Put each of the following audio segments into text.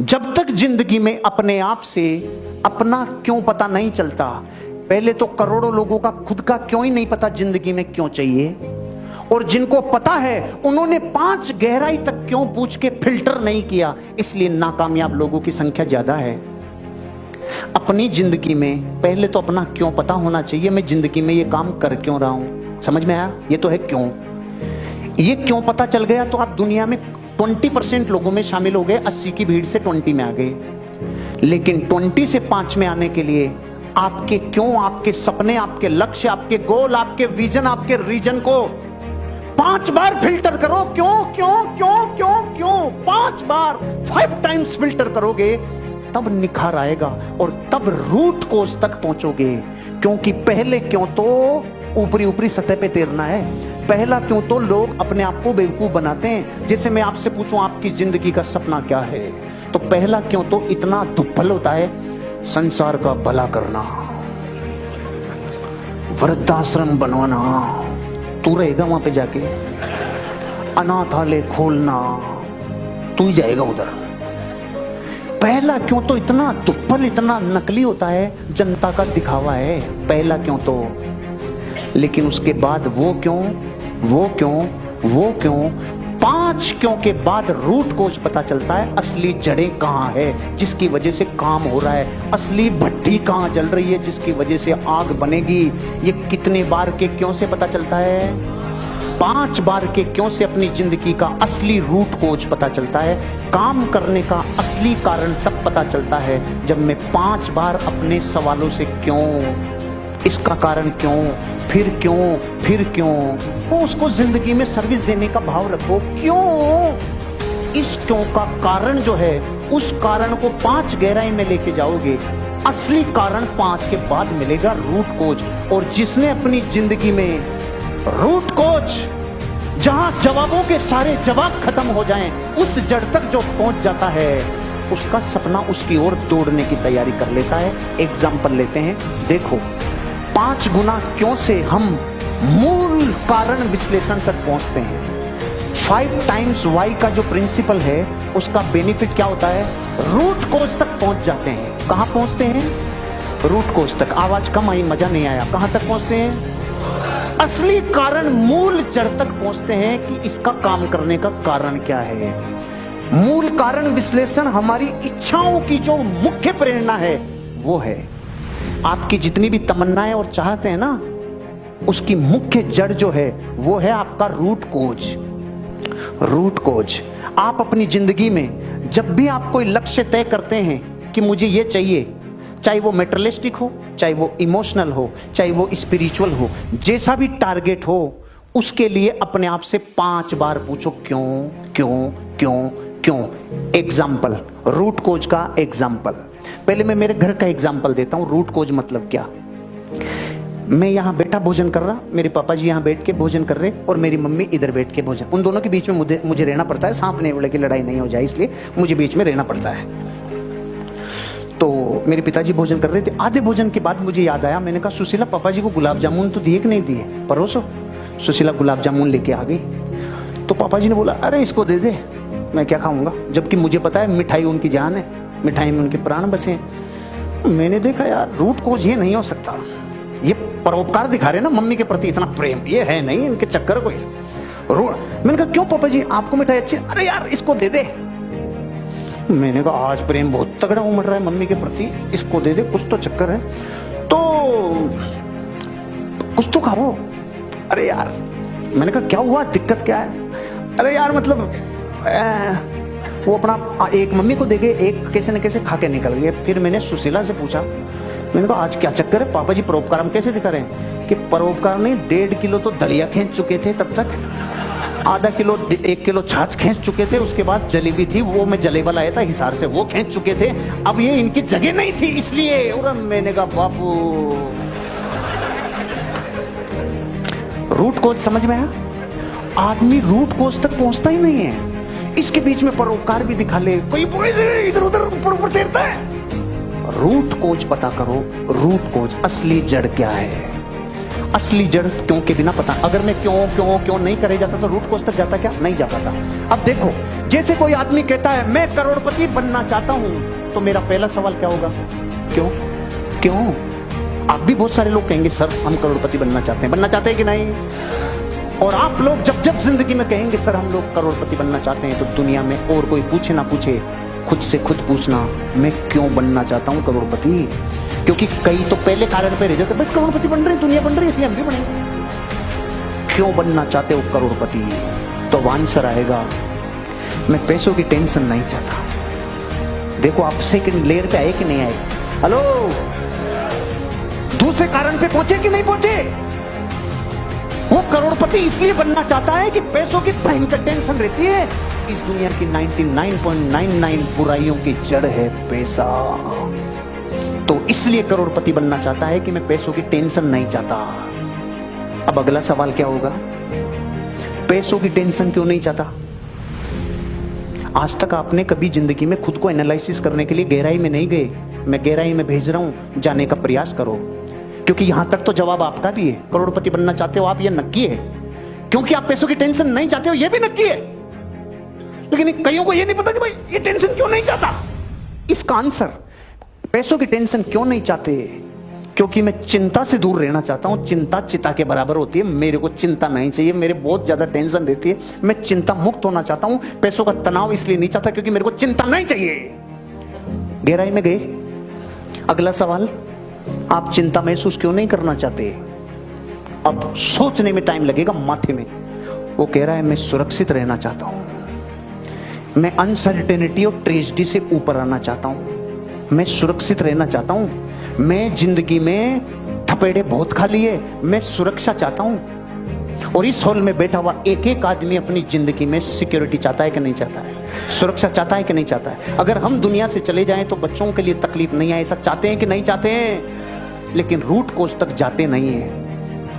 जब तक जिंदगी में अपने आप से अपना क्यों पता नहीं चलता, पहले तो करोड़ों लोगों का खुद का क्यों ही नहीं पता जिंदगी में क्यों चाहिए, और जिनको पता है उन्होंने 5 गहराई तक क्यों पूछ के फिल्टर नहीं किया, इसलिए नाकामयाब लोगों की संख्या ज्यादा है। अपनी जिंदगी में पहले तो अपना क्यों पता होना चाहिए। मैं जिंदगी में ये काम कर क्यों रहा हूं, समझ में आया? ये तो है क्यों। ये क्यों पता चल गया तो आप दुनिया में 20% लोगों में शामिल हो गए, 80 की भीड़ से 20 में आ गए। लेकिन 20 से 5 में आने के लिए आपके क्यों, आपके सपने, आपके लक्ष्य, आपके गोल, आपके विजन, आपके रीजन को 5 बार फिल्टर करो। क्यों क्यों क्यों क्यों क्यों 5 बार, 5 टाइम्स फिल्टर करोगे, तब निखार आएगा और तब रूट कोज तक पहुंचोगे। क्योंकि पहले क्यों तो ऊपरी ऊपरी सतह पे तैरना है। पहला क्यों तो लोग अपने आप को बेवकूफ बनाते हैं। जैसे मैं आपसे पूछूं आपकी जिंदगी का सपना क्या है, तो पहला क्यों तो इतना दुर्बल होता है, संसार का भला करना, वृद्धाश्रम बनवाना, तू रहेगा वहां पे जाके, अनाथालय खोलना, तू ही जाएगा उधर। पहला क्यों तो इतना दुर्बल, इतना नकली होता है, जनता का दिखावा है पहला क्यों तो। लेकिन उसके बाद वो क्यों, वो क्यों, वो क्यों, 5 क्यों के बाद रूट कोज पता चलता है। असली जड़ें कहां है जिसकी वजह से काम हो रहा है, असली भट्टी कहां जल रही है जिसकी वजह से आग बनेगी। ये कितने बार के क्यों से पता चलता है? 5 बार के क्यों से अपनी जिंदगी का असली रूट कोज पता चलता है। काम करने का असली कारण तब पता चलता है जब मैं 5 बार अपने सवालों से क्यों, इसका कारण क्यों, फिर क्यों, फिर क्यों, तो उसको जिंदगी में सर्विस देने का भाव रखो। क्यों, इस क्यों का कारण जो है, उस कारण को 5 गहराई में लेके जाओगे, असली कारण 5 के बाद मिलेगा रूट कोज। और जिसने अपनी जिंदगी में रूट कोज, जहां जवाबों के सारे जवाब खत्म हो जाएं, उस जड़ तक जो पहुंच जाता है, उसका सपना उसकी ओर दौड़ने की तैयारी कर लेता है। एग्जाम्पल लेते हैं, देखो 5 गुना क्यों से हम मूल कारण विश्लेषण तक पहुंचते हैं। 5 टाइम्स वाई का जो प्रिंसिपल है, उसका बेनिफिट क्या होता है, रूट कोज तक पहुंच जाते हैं। कहां पहुंचते हैं? रूट कोज तक। आवाज कम आई, मजा नहीं आया। कहां तक पहुंचते हैं? असली कारण, मूल जड़ तक पहुंचते हैं कि इसका काम करने का कारण क्या है। मूल कारण विश्लेषण हमारी इच्छाओं की जो मुख्य प्रेरणा है वो है। आपकी जितनी भी तमन्नाएं और चाहते हैं ना, उसकी मुख्य जड़ जो है वो है आपका रूट कोज। Root cause. आप अपनी जिंदगी में जब भी आप कोई लक्ष्य तय करते हैं कि मुझे ये चाहिए, चाहे वो मेटेरियलिस्टिक हो, चाहे वो इमोशनल हो, चाहे वो स्पिरिचुअल हो, जैसा भी टारगेट हो, उसके लिए अपने आप से 5 बार पूछो क्यों क्यों क्यों क्यों। एग्जाम्पल, रूट कोज का एग्जाम्पल। पहले मैं मेरे घर का एग्जाम्पल देता हूं। रूट कोज मतलब क्या। मैं यहां बैठा भोजन कर रहा, मेरे पापा जी यहां बैठ के भोजन कर रहे और मेरी मम्मी इधर बैठ के भोजन, उन दोनों के बीच में मुझे रहना पड़ता है, सांप नेवले की लड़ाई नहीं हो जाए इसलिए मुझे बीच में रहना पड़ता है। तो मेरे पिताजी भोजन कर रहे थे। आधे भोजन के बाद मुझे याद आया, मैंने कहा सुशीला पापा जी को गुलाब जामुन तो दिए कि नहीं दिए, परोसो। सुशीला गुलाब जामुन लेके आ गई। तो पापा जी ने बोला अरे इसको दे दे, मैं क्या खाऊंगा, जबकि मुझे पता है मिठाई उनकी जान है, मिठाई में उनके प्राण बसे हैं। मैंने देखा यार रूट कोज ये नहीं हो सकता, ये परोपकार दिखा रहे ना मम्मी के प्रति इतना प्रेम, ये है नहीं इनके चक्कर कोई। मैंने कहा क्यों पापा जी आपको मिठाई अच्छी, अरे यार इसको दे दे। मैंने कहा आज प्रेम बहुत तगड़ा उमड़ रहा है मम्मी के प्रति, इसको दे दे, कुछ तो चक्कर है, तो कुछ तो खाओ। अरे यार, मैंने कहा क्या हुआ, दिक्कत क्या है? अरे यार मतलब वो अपना एक मम्मी को देके एक कैसे न कैसे खा के निकल गए। फिर मैंने सुशीला से पूछा, मैंने कहा आज क्या चक्कर है? पापा जी परोपकार हम कैसे दिखा रहे हैं कि परोपकार नहीं, 1.5 किलो तो दलिया खींच चुके थे तब तक, आधा किलो 1 किलो छाछ खींच चुके थे, उसके बाद जलेबी थी, वो मैं जलेबा लाया था हिसार से, वो खींच चुके थे, अब ये इनकी जगह नहीं थी इसलिए। और मैंने कहा बापू, रूट कोज समझ में आया? आदमी रूट कोज तक पहुंचता ही नहीं है। इसके बीच में परोपकार भी दिखा ले, कोई इधर उधर ऊपर ऊपर तैरता है। रूट कोज पता करो, रूट कोज असली जड़ क्या है। असली जड़ क्यों के बिना पता, अगर मैं क्यों क्यों क्यों नहीं करे जाता तो रूट कोज तक जाता क्या? नहीं जा पाता। अब देखो जैसे कोई आदमी कहता है मैं करोड़पति बनना चाहता हूं, तो मेरा पहला सवाल क्या होगा? क्यों? क्यों? आप भी बहुत सारे लोग कहेंगे सर हम करोड़पति बनना चाहते हैं। बनना चाहते हैं कि नहीं? और आप लोग जब जब जिंदगी में कहेंगे सर हम लोग करोड़पति बनना चाहते हैं, तो दुनिया में और कोई पूछे ना पूछे, खुद से खुद पूछना मैं क्यों बनना चाहता हूं करोड़पति। क्योंकि कई तो पहले कारण पे रह जाते, बस करोड़पति बन रहे हैं, दुनिया बन रही है इसलिए हम भी बनेंगे। क्यों बनना चाहते हो करोड़पति? तो आंसर आएगा मैं पैसों की टेंशन नहीं चाहता। देखो आप सेकंड लेयर पे आए कि नहीं आए? हेलो, दूसरे कारण पे पहुंचे कि नहीं पहुंचे? वो करोड़पति इसलिए बनना चाहता है कि पैसों की भयंकर टेंशन रहती है। इस दुनिया की 99.99 बुराइयों की जड़ है पैसा। तो इसलिए करोड़पति बनना चाहता है कि मैं पैसों की टेंशन नहीं चाहता। अब अगला सवाल क्या होगा? पैसों की टेंशन क्यों नहीं चाहता? आज तक आपने कभी जिंदगी में खुद को एनालिसिस करने के लिए गहराई में नहीं गए? मैं गहराई में भेज रहा हूं, जाने का प्रयास करो, क्योंकि यहां तक तो जवाब आपका भी है। करोड़पति बनना चाहते हो आप, ये नक्की है। क्योंकि आप पैसों की टेंशन नहीं चाहते हो, ये भी नक्की है। लेकिन कईयों को ये नहीं पता कि भाई ये टेंशन क्यों नहीं चाहता। इसका आंसर, पैसों की टेंशन क्यों नहीं चाहते? क्योंकि मैं चिंता से दूर रहना चाहता हूं। चिंता चिता के बराबर होती है। मेरे को चिंता नहीं चाहिए, मेरे बहुत ज्यादा टेंशन रहती है। मैं चिंता मुक्त होना चाहता हूं। पैसों का तनाव इसलिए नहीं चाहता क्योंकि मेरे को चिंता नहीं चाहिए। गहराई में गए। अगला सवाल, आप चिंता महसूस क्यों नहीं करना चाहते? अब सोचने में टाइम लगेगा माथे में। वो कह रहा है मैं सुरक्षित रहना चाहता हूं, मैं अनसर्टेनिटी और ट्रेजेडी से ऊपर आना चाहता हूं, मैं सुरक्षित रहना चाहता हूं, मैं जिंदगी में थपेड़े बहुत खा लिए, मैं सुरक्षा चाहता हूं। और इस हॉल में बैठा हुआ एक एक आदमी अपनी जिंदगी में सिक्योरिटी चाहता है कि नहीं चाहता है? सुरक्षा चाहता है कि नहीं चाहता है? अगर हम दुनिया से चले जाएं तो बच्चों के लिए तकलीफ नहीं आए, ऐसा चाहते हैं कि नहीं चाहते हैं? लेकिन रूट कोज तक जाते नहीं है।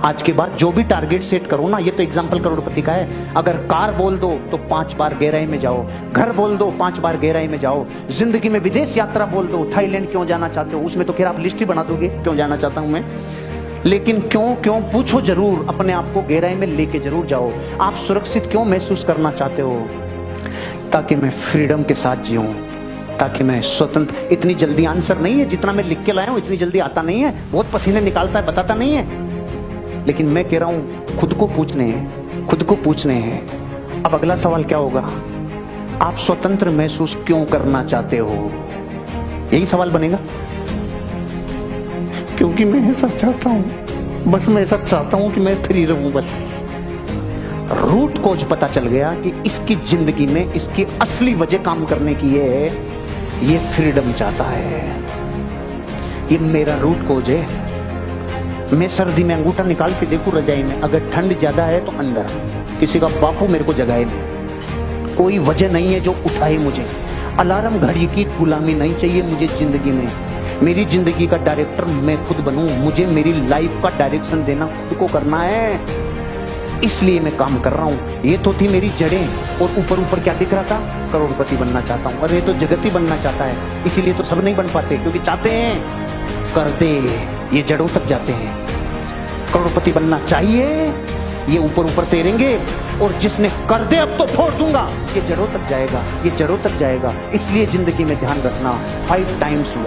आज के बाद जो भी टारगेट सेट करो ना, ये तो एग्जाम्पल करोड़पति का है। अगर कार बोल दो तो 5 बार गहराई में जाओ, घर बोल दो 5 बार गहराई में जाओ, जिंदगी में विदेश यात्रा बोल दो, थाईलैंड क्यों जाना चाहते हो, उसमें तो खैर आप लिस्ट ही बना दोगे क्यों जाना चाहता हूं मैं। लेकिन क्यों क्यों पूछो जरूर, अपने आप को गहराई में लेके जरूर जाओ। आप सुरक्षित क्यों महसूस करना चाहते हो? ताकि मैं फ्रीडम के साथ जीऊं, ताकि मैं स्वतंत्र। इतनी जल्दी आंसर नहीं है, जितना मैं लिख के लाया हूं इतनी जल्दी आता नहीं है। बहुत पसीने निकालता है, बताता नहीं है। लेकिन मैं कह रहा हूं खुद को पूछने हैं, खुद को पूछने हैं। अब अगला सवाल क्या होगा? आप स्वतंत्र महसूस क्यों करना चाहते हो? यही सवाल बनेगा। क्योंकि मैं ऐसा चाहता हूं, बस मैं ऐसा चाहता हूं कि मैं फ्री रहूं बस। रूट कोज पता चल गया कि इसकी जिंदगी में इसकी असली वजह काम करने की है, ये फ्रीडम चाहता है। ये मेरा रूट कोज है। मैं सर्दी में अंगूठा निकाल के देखूं रजाई में, अगर ठंड ज्यादा है तो अंदर। किसी का बापू मेरे को जगाए नहीं, कोई वजह नहीं है जो उठाए मुझे। अलार्म घड़ी की गुलामी नहीं चाहिए मुझे जिंदगी में। मेरी जिंदगी का डायरेक्टर मैं खुद बनूं, मुझे मेरी लाइफ का डायरेक्शन देना खुद को करना है, इसलिए मैं काम कर रहा हूं। ये तो थी मेरी जड़ें। और ऊपर ऊपर क्या दिख रहा था? करोड़पति बनना चाहता हूं। अरे तो जगत ही बनना चाहता है, इसीलिए तो सब नहीं बन पाते, क्योंकि चाहते हैं कर दे, ये जड़ों तक जाते हैं। करोड़पति बनना चाहिए, ये ऊपर ऊपर तैरेंगे, और जिसने कर दे अब तो फोड़ दूंगा, ये जड़ों तक जाएगा, ये जड़ों तक जाएगा। इसलिए जिंदगी में ध्यान रखना, 5 टाइम्स